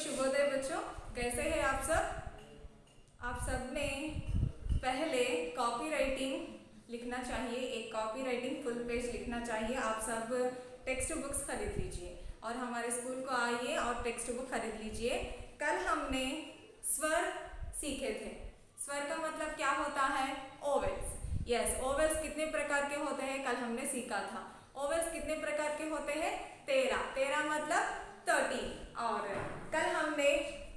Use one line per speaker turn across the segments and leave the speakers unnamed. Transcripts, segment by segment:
शुभोदय बच्चों, कैसे हैं आप सब। आप सब ने पहले कॉपी राइटिंग लिखना चाहिए, एक कॉपी राइटिंग फुल पेज लिखना चाहिए। आप सब टेक्स्ट बुक्स खरीद लीजिए और हमारे स्कूल को आइए और टेक्स्ट बुक खरीद लीजिए। कल हमने स्वर सीखे थे। स्वर का मतलब क्या होता है? ओवेल्स। यस, ओवेल्स कितने प्रकार के होते हैं कल हमने सीखा था। ओवेल्स कितने प्रकार के होते हैं? 13। 13 मतलब 13। और कल हमने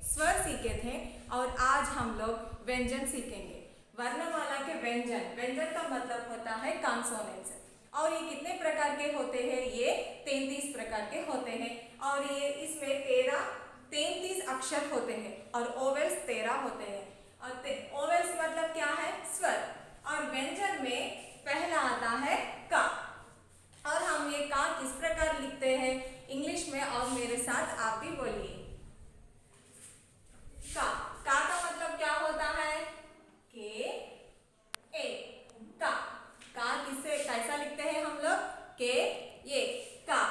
स्वर सीखे थे और आज हम लोग व्यंजन सीखेंगे। वर्णमाला के व्यंजन। व्यंजन का मतलब होता है कॉन्सोनेंट्स। और ये कितने प्रकार के होते हैं? ये 33 प्रकार के होते हैं और ये इसमें 33 अक्षर होते हैं और ओवेल्स 13 होते हैं। और ओवेल्स मतलब क्या है? स्वर। और व्यंजन में पहला आता है का। और हम ये का किस प्रकार लिखते हैं इंग्लिश में, और मेरे साथ आप भी बोलिए। का मतलब क्या होता है? के ए। का किससे कैसा लिखते हैं हम लोग? के ये का।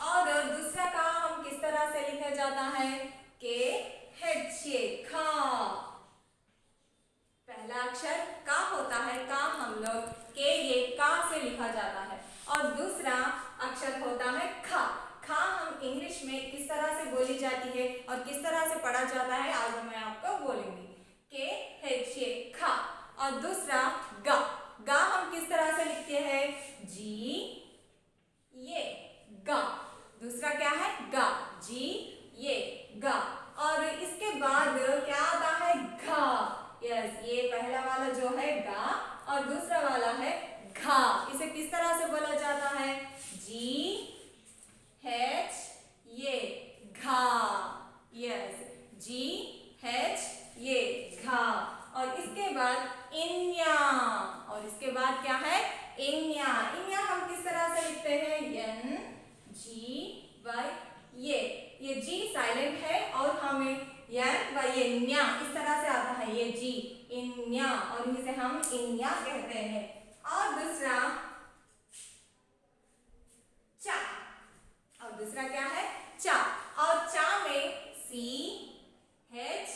और दूसरा का हम किस तरह से लिखा जाता है? के हेच ये खा। पहला अक्षर का होता है, का हम लोग के ये का से लिखा जाता है। और दूसरा अक्षर होता है खा। खा हम इंग्लिश में किस तरह से बोली जाती है और किस तरह से पढ़ा जाता है आज मैं आपको बोलूंगी। के हेच ये खा। और दूसरा गा। गा हम किस तरह से लिखते हैं? जी ये गा। दूसरा क्या है? गा। जी ये गा। और इसके बाद क्या आता है? घा। यस, ये पहला वाला जो है गा और दूसरा वाला है घा। इसे किस तरह से बोला जाता है? जी हेच ये घा। यस, जी हेच ये घा। और इसके बाद इन्या। और इसके बाद क्या है? इन्या। इन्या हम किस तरह से लिखते हैं? एन जी वाई ये जी साइलेंट है और हमें एन वाई ये न्या इस तरह से आता है। ये जी इन्या और इसे हम इन्या कहते हैं। और दूसरा चा। और दूसरा क्या है? चा। और चा में सी हेच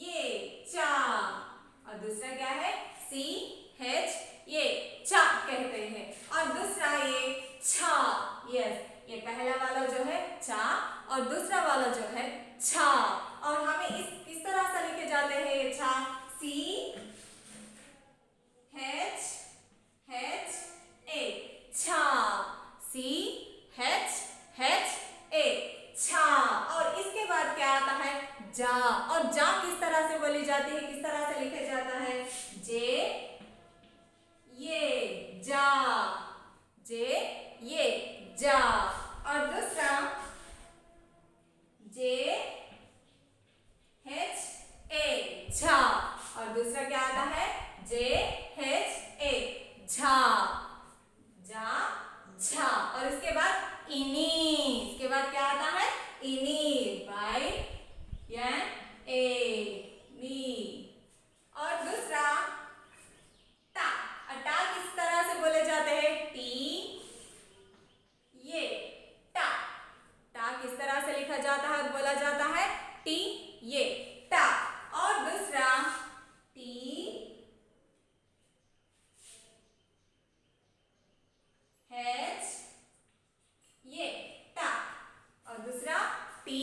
ये चा। और दूसरा क्या है? सी हेच ये चा कहते हैं। और दूसरा ये छा। यस, ये पहला वाला जो है चा और दूसरा वाला जो है छा। और हमें किस तरह से लिखे जाते हैं ये छा? सी हेच ए छा। सी हेच ए छा। और इसके बाद क्या आता है? जा। और जा किस तरह से बोली जाती है? किस तरह से लिखा जाता है? जे ये जा। जे ये जा। और दूसरा जे हेच ए झा। और दूसरा क्या आता है? जे हेच ए झा। जा झा। और इसके बाद इनी। इसके बाद क्या आता है? इनी बाय एन ए नी। और दूसरा टा। टा किस तरह से बोले जाते हैं? टी ये टा। टा किस तरह से लिखा जाता है और बोला जाता है? टी ये टा। और दूसरा टी हेच ये टा। और दूसरा टी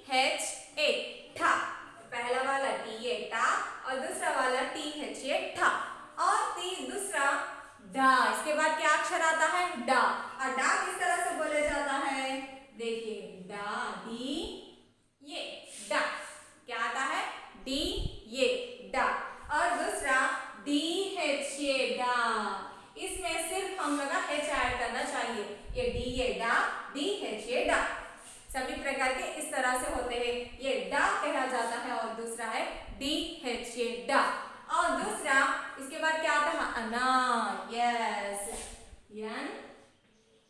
हेच ए ठा। पहला वाला टी ये टा और दूसरा वाला टी हेच ये ठा। और दूसरा डा। इसके बाद क्या अक्षर आता है? डा। और डा किस तरह से बोला जाता है? देखिए, डा डी ये डा। क्या आता है? डी ये डा। और दूसरा डी हेच ये डा। इसमें सिर्फ हम लोग एच ऐड करना चाहिए। ये डी ये डा, डी हेच ये डा। सभी प्रकार के इस तरह से होते हैं। ये डा कहा जाता है और दूसरा है डी हेच ये डा। और दूसरा इसके बाद क्या आता है? अना। यस, एन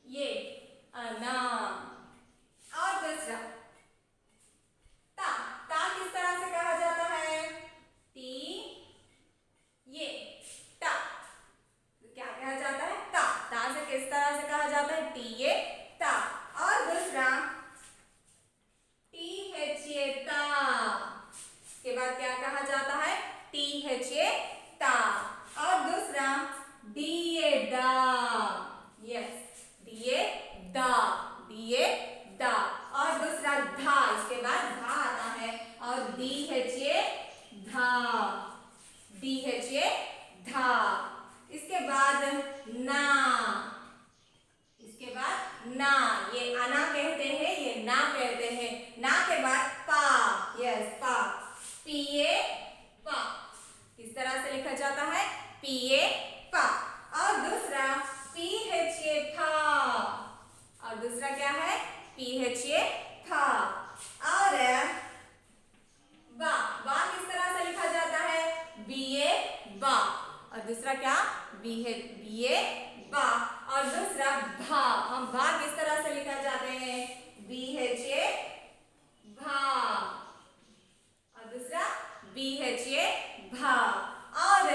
ये अना। और दूसरा ता। ता किस तरह से कहा जाता है? टी ये टा। क्या कहा जाता है? ता। ता से किस तरह से कहा जाता है? टी ये ता। और दूसरा टी हेच ये ता। ना, ये अना कहते हैं, ये ना कहते हैं। ना के बाद पा, यस पा, पिए पा, किस तरह से लिखा जाता है? पिए पा। और दूसरा पीएचए था, और दूसरा क्या है? पीएचए था। और बा, बा किस तरह से लिखा जाता है? बीए बा, और दूसरा क्या? बीए बा। और दूसरा भा, हम भा किस तरह से लिखा जाते हैं? बीएचए भा, और दूसरा बीएचए भा। और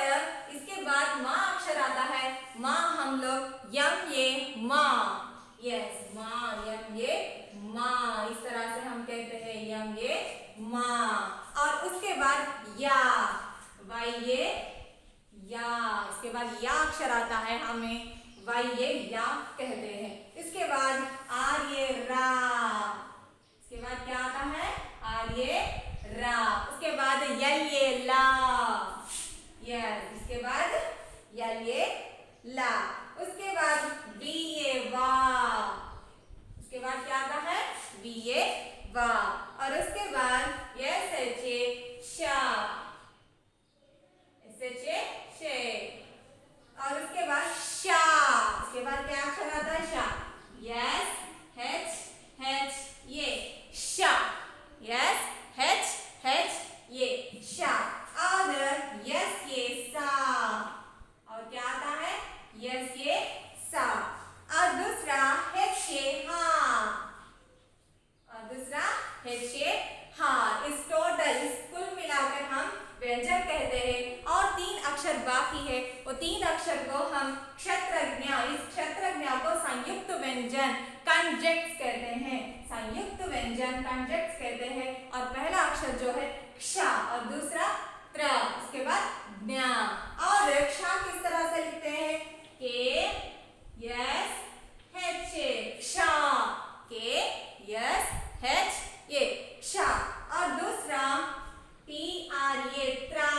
इसके बाद माँ अक्षर आता है। माँ हम लोग यम ये माँ, यस माँ, यम ये माँ, इस तरह से हम कहते हैं यम ये माँ। और उसके बाद या, वाई ये या, इसके बाद या अक्षर आता है, हमें वाई ये या कहते हैं। इसके बाद आर ये रा, इसके बाद क्या आता है? आर ये रा। उसके बाद यल ये ला, यस, इसके बाद यल ये ला। उसके बाद बी ये वा, उसके बाद क्या आता है? बी ये वा। और उसके बाद यस एच ए शा, एस एच ए शे। और उसके बाद शा, उसके बाद क्या अक्षर आता है? शा, यस एच एच ये शा, यस एच एच ये शा। और यस ये सा, और क्या आता है? यस ये सा। और दूसरा एच ये हा, और दूसरा एच ये हा। इस टोटल, इस कुल मिलाकर हम व्यंजन कहते हैं। और 3 अक्षर बाकी है, वो 3 अक्षर को हम क्षत्रज्ञ, इस क्षत्रज्ञ को संयुक्त व्यंजन कंजक्ट्स कहते हैं, संयुक्त व्यंजन कंजक्ट्स कहते हैं। और पहला अक्षर जो है क्ष, और दूसरा त्र, उसके बाद ज्ञ। और क्ष किस तरह से लिखते हैं? के यस एच ए, क्ष, के यस एच ए, क्ष। और दूसरा टी आर ए त्रा,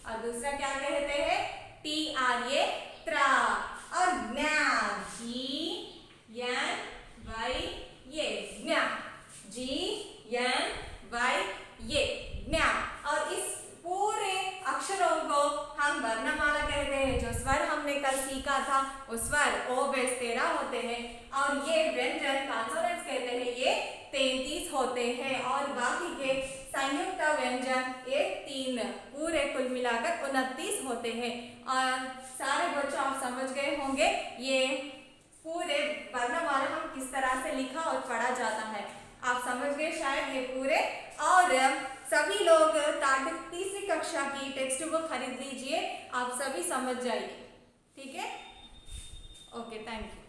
और दूसरा क्या कहते हैं? टी आर ए त्रा। और ज्ञा, जी एन वाई ये ज्ञा, जी एन वाई ये ज्ञा। और इस पूरे अक्षरों को हम वर्णमाला कहते हैं। जो स्वर हमने कल सीखा था, वो स्वर ओ बेस 13 होते हैं, और ये व्यंजन कॉन्सोनेंट्स कहते हैं, ये 33 होते हैं। और बाकी के संयुक्त व्यंजन ये 3, पूरे कुल मिलाकर 29 होते हैं। और सारे बच्चों आप समझ गए होंगे ये पूरे वर्णमाला हम किस तरह से लिखा और पढ़ा जाता है, आप समझ गए शायद ये पूरे। और सभी लोग तीसरी कक्षा की टेक्स्ट बुक खरीद लीजिए, आप सभी समझ जाइए, ठीक है? Okay, thank you.